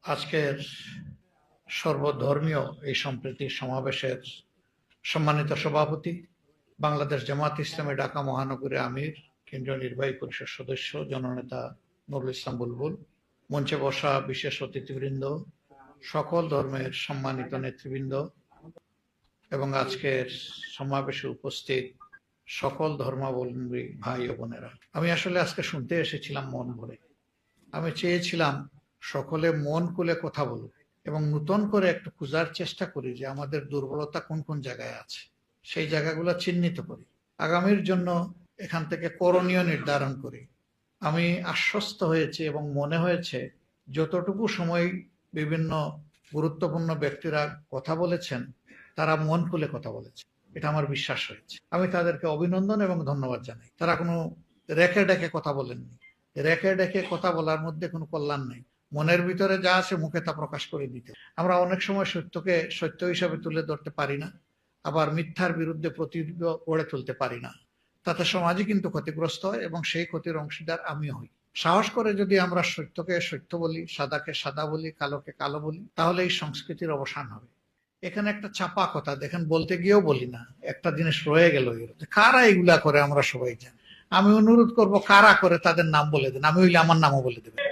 আজকের সর্বধর্মীয় এই সম্প্রীতি সমাবেশের সম্মানিত সভাপতি, বাংলাদেশ জামাত ইসলামী ঢাকা মহানগরী আমির, কেন্দ্রীয় নির্বাহী পরিষদ সদস্য জননেতা নুরুল ইসলাম বুলবুল, মঞ্চে বসা বিশেষ অতিথিবৃন্দ, সকল ধর্মের সম্মানিত নেতৃবৃন্দ এবং আজকের সমাবেশে উপস্থিত সকল ধর্মাবলম্বী ভাই ও বোনেরা, আমি আসলে আজকে শুনতে এসেছিলাম মন ভরে। আমি চেয়েছিলাম সকলে মন খুলে কথা বলুক এবং নতুন করে একটু খোঁজার চেষ্টা করি যে আমাদের দুর্বলতা কোন কোন জায়গায় আছে, সেই জায়গাগুলো চিহ্নিত করি, আগামীর জন্য এখান থেকে করণীয় নির্ধারণ করি। আমি আশ্বস্ত হয়েছি এবং মনে হয়েছে যতটুকু সময় বিভিন্ন গুরুত্বপূর্ণ ব্যক্তিরা কথা বলেছেন তারা মন খুলে কথা বলেছে, এটা আমার বিশ্বাস হয়েছে। আমি তাদেরকে অভিনন্দন এবং ধন্যবাদ জানাই। তারা কোনো রেখে ডেকে কথা বলেননি। রেখে ডেকে কথা বলার মধ্যে কোনো কল্যাণ নেই। মনের ভিতরে যা আছে মুখে তা প্রকাশ করে দিতে। আমরা অনেক সময় সত্যকে সত্য হিসাবে তুলে ধরতে পারি না, আবার মিথ্যার বিরুদ্ধে প্রতিরোধ গড়ে তুলতে পারি না। তাতে সমাজই কিন্তু ক্ষতিগ্রস্ত হয় এবং সেই ক্ষতির অংশীদার আমিও হই। সাহস করে যদি আমরা সত্যকে সত্য বলি, সাদাকে সাদা বলি, কালোকে কালো বলি, তাহলে এই সংস্কৃতির অবসান হবে। এখানে একটা চাপা কথা দেখেন, বলতে গিয়েও বলি না, একটা জিনিস রয়ে গেল, কারা এগুলা করে আমরা সবাই জানি। আমি অনুরোধ করব, কারা করে তাদের নাম বলে দেন, আমি হইলে আমার নামও বলে দেবেন।